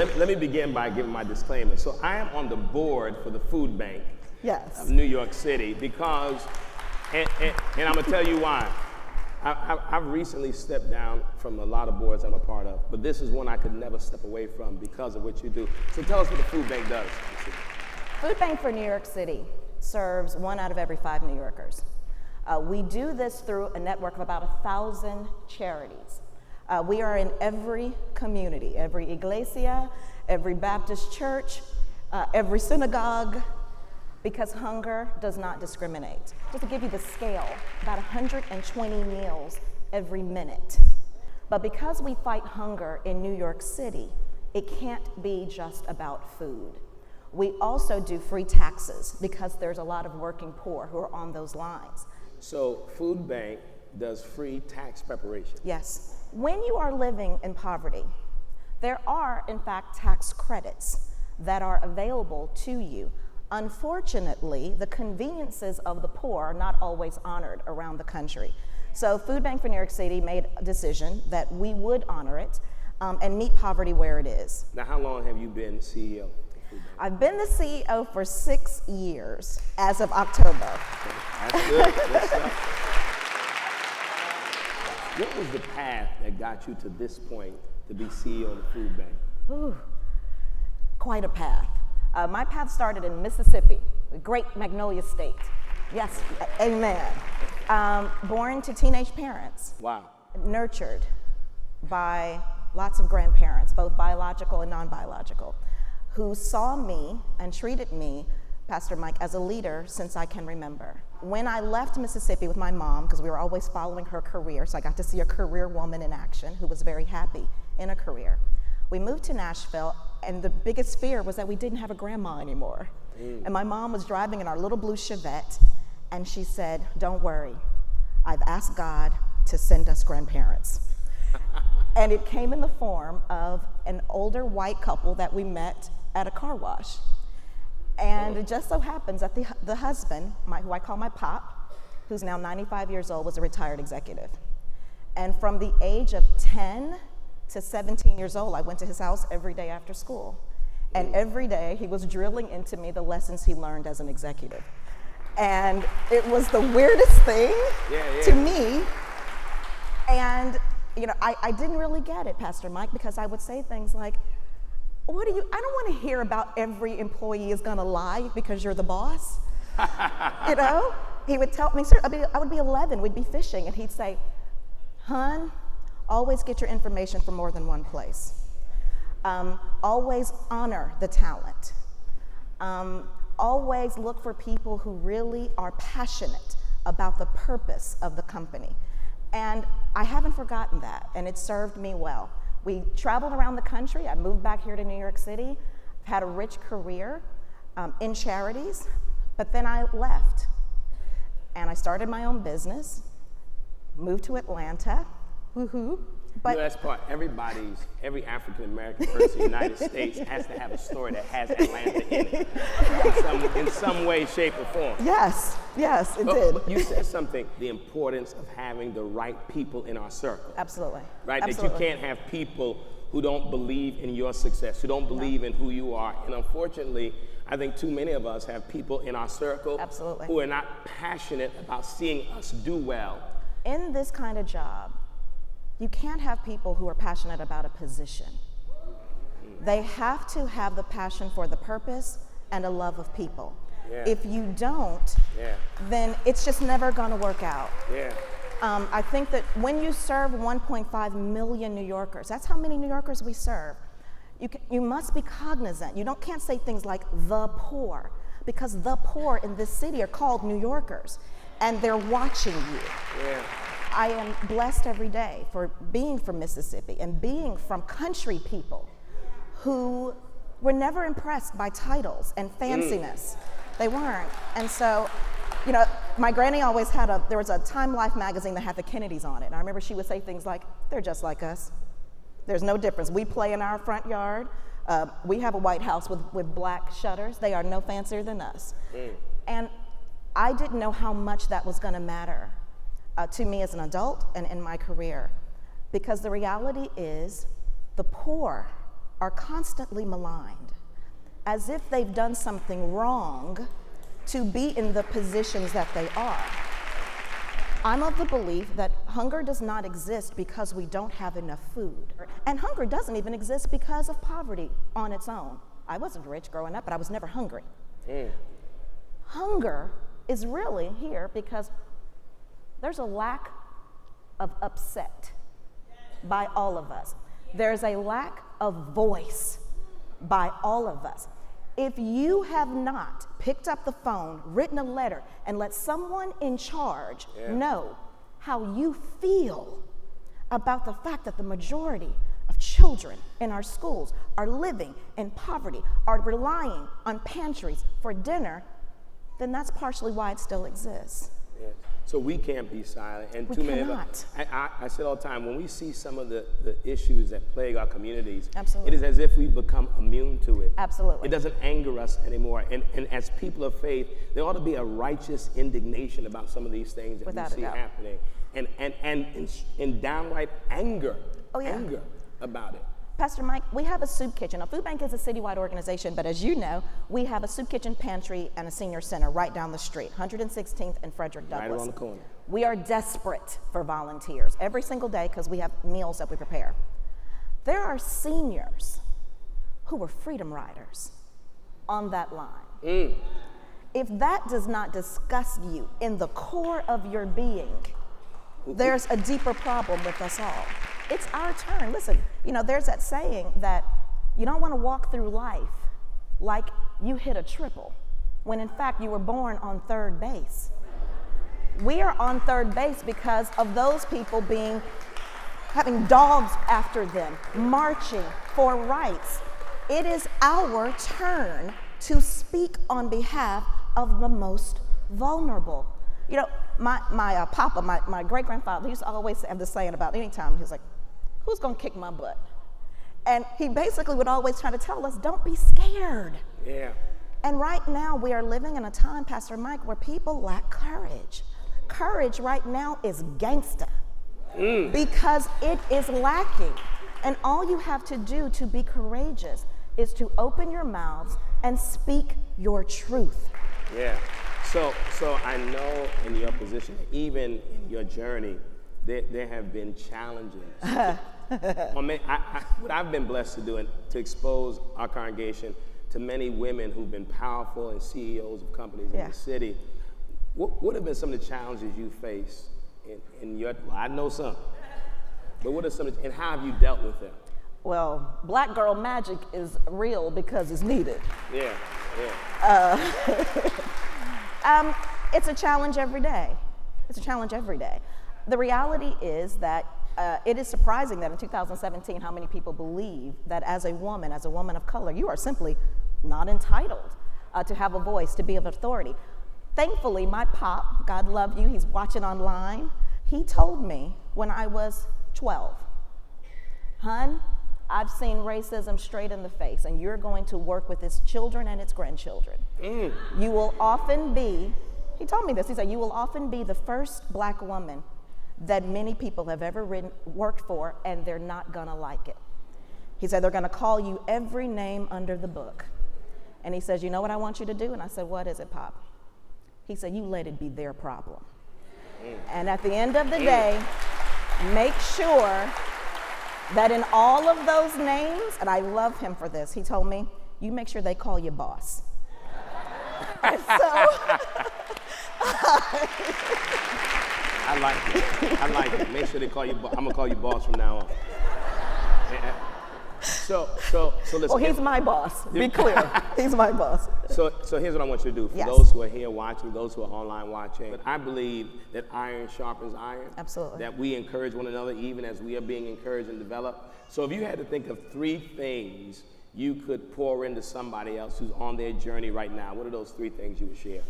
let me begin by giving my disclaimer. So I am on the board for the food bank Yes. of New York City because, and I'm gonna tell you why. I've recently stepped down from a lot of boards I'm a part of, but this is one I could never step away from because of what you do. So tell us what the food bank does. Food Bank for New York City serves 1 out of every 5 New Yorkers. We do this through a network of about 1,000 charities. We are in every community, every iglesia, every Baptist church, every synagogue, because hunger does not discriminate. Just to give you the scale, about 120 meals every minute. But because we fight hunger in New York City, it can't be just about food. We also do free taxes because there's a lot of working poor who are on those lines. So Food Bank does free tax preparation. Yes. When you are living in poverty, there are, in fact, tax credits that are available to you. Unfortunately, the conveniences of the poor are not always honored around the country. So Food Bank for New York City made a decision that we would honor it and meet poverty where it is. Now, how long have you been CEO of Food Bank? I've been the CEO for 6 years as of October. Okay. That's good. Good stuff. What was the path that got you to this point to be CEO of the Food Bank? Ooh, quite a path. My path started in Mississippi, the great Magnolia State. Yes, amen. Born to teenage parents. Wow. Nurtured by lots of grandparents, both biological and non-biological, who saw me and treated me, Pastor Mike, as a leader since I can remember. When I left Mississippi with my mom, because we were always following her career, so I got to see a career woman in action who was very happy in a career. We moved to Nashville, and the biggest fear was that we didn't have a grandma anymore. And my mom was driving in our little blue Chevette, and she said, "Don't worry, I've asked God to send us grandparents." And it came in the form of an older white couple that we met at a car wash. And it just so happens that the husband, who I call my pop, who's now 95 years old, was a retired executive. And from the age of 10 to 17 years old, I went to his house every day after school. And every day he was drilling into me the lessons he learned as an executive. And it was the weirdest thing to me. And I didn't really get it, Pastor Mike, because I would say things like, I don't want to hear about every employee is gonna lie because you're the boss. He would tell me, sir, I would be 11, we'd be fishing, and he'd say, "Hun, always get your information from more than one place. Always honor the talent. Always look for people who really are passionate about the purpose of the company." And I haven't forgotten that, and it served me well. We traveled around the country. I moved back here to New York City. I've had a rich career in charities, but then I left, and I started my own business, moved to Atlanta, woohoo. But that's part, every African-American person in the United States has to have a story that has Atlanta in it, in some way, shape, or form. Yes, it did. But you said something, the importance of having the right people in our circle. Absolutely. Right, Absolutely. that you can't have people who don't believe in your success, who don't believe in who you are. And unfortunately, I think too many of us have people in our circle who are not passionate about seeing us do well. In this kind of job, you can't have people who are passionate about a position. They have to have the passion for the purpose and a love of people. If you don't, then it's just never gonna work out. I think that when you serve 1.5 million New Yorkers, that's how many New Yorkers we serve, you must be cognizant. You can't say things like the poor, because the poor in this city are called New Yorkers, and they're watching you. I am blessed every day for being from Mississippi and being from country people who were never impressed by titles and fanciness. They weren't. And so, my granny always there was a Time Life magazine that had the Kennedys on it. And I remember she would say things like, "They're just like us. There's no difference. We play in our front yard. We have a White House with black shutters. They are no fancier than us." And I didn't know how much that was gonna matter to me as an adult and in my career, because the reality is the poor are constantly maligned, as if they've done something wrong to be in the positions that they are. I'm of the belief that hunger does not exist because we don't have enough food. And hunger doesn't even exist because of poverty on its own. I wasn't rich growing up, but I was never hungry. Hunger is really here because there's a lack of upset by all of us. There's a lack of voice by all of us. If you have not picked up the phone, written a letter, and let someone in charge know how you feel about the fact that the majority of children in our schools are living in poverty, are relying on pantries for dinner, then that's partially why it still exists. Yeah. So we can't be silent. And We too many cannot. I say all the time, when we see some of the issues that plague our communities, Absolutely. it is as if we've become immune to it. Absolutely. It doesn't anger us anymore. And as people of faith, there ought to be a righteous indignation about some of these things that Without we a see doubt. happening. And in downright anger, Oh, yeah. anger about it. Pastor Mike, we have a soup kitchen. A food bank is a citywide organization, but as you know, we have a soup kitchen, pantry, and a senior center right down the street, 116th and Frederick Douglass. Right around the corner. We are desperate for volunteers every single day because we have meals that we prepare. There are seniors who were freedom riders on that line. If that does not disgust you in the core of your being, there's a deeper problem with us all. It's our turn. Listen, you know, there's that saying that you don't want to walk through life like you hit a triple, when in fact you were born on third base. We are on third base because of those people having dogs after them, marching for rights. It is our turn to speak on behalf of the most vulnerable. You know, my papa, my great-grandfather, he used to always have this saying about any time, he was like, who's gonna kick my butt? And he basically would always try to tell us, don't be scared. Yeah. And right now we are living in a time, Pastor Mike, where people lack courage. Courage right now is gangsta because it is lacking. And all you have to do to be courageous is to open your mouths and speak your truth. Yeah. So I know in your position, even in your journey, there have been challenges. What I've been blessed to do, and to expose our congregation to many women who've been powerful and CEOs of companies in the city. What have been some of the challenges you face in your? I know some, but what are some? And how have you dealt with them? Well, black girl magic is real because it's needed. Yeah. It's a challenge every day. It's a challenge every day. The reality is that it is surprising that in 2017, how many people believe that as a woman of color, you are simply not entitled to have a voice, to be of authority. Thankfully, my pop, God love you, he's watching online, he told me when I was 12, hun, I've seen racism straight in the face, and you're going to work with its children and its grandchildren. You will often be, he told me this, he said, you will often be the first black woman that many people have ever worked for, and they're not gonna like it. He said, they're gonna call you every name under the book. And he says, you know what I want you to do? And I said, what is it, Pop? He said, you let it be their problem. And at the end of the day, make sure that in all of those names, and I love him for this, he told me, you make sure they call you boss. And so, I like it. Make sure they call you. I'm gonna call you boss from now on. So listen. well, he's my boss. Be clear, he's my boss. So here's what I want you to do. For Yes. those who are here watching, those who are online watching, but I believe that iron sharpens iron. Absolutely. That we encourage one another even as we are being encouraged and developed. So if you had to think of 3 things you could pour into somebody else who's on their journey right now, what are those 3 things you would share?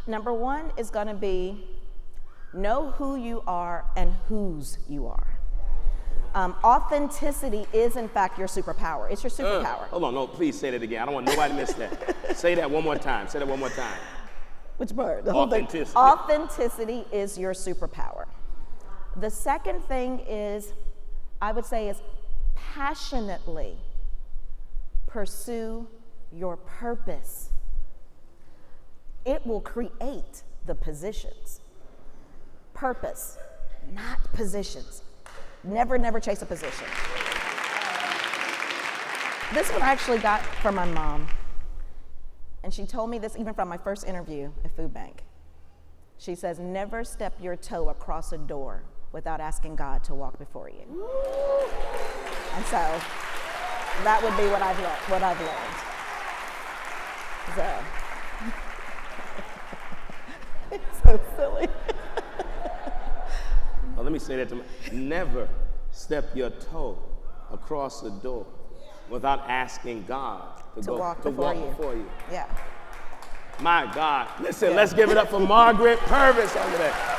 Number 1 is going to be know who you are and whose you are. Authenticity is, in fact, your superpower. It's your superpower. Hold on, no, please say that again. I don't want nobody to miss that. Say that one more time. Say that one more time. Which part? The whole thing. Authenticity. Authenticity is your superpower. The second thing is, I would say, is passionately pursue your purpose. It will create the positions. Purpose, not positions. Never, never chase a position. This one I actually got from my mom. And she told me this even from my first interview at Food Bank. She says, never step your toe across a door without asking God to walk before you. And so that would be what I've learned. So it's so silly. Well, let me say that to never step your toe across the door without asking God to walk before you. Yeah. My God. Listen, let's give it up for Margarette Purvis over there.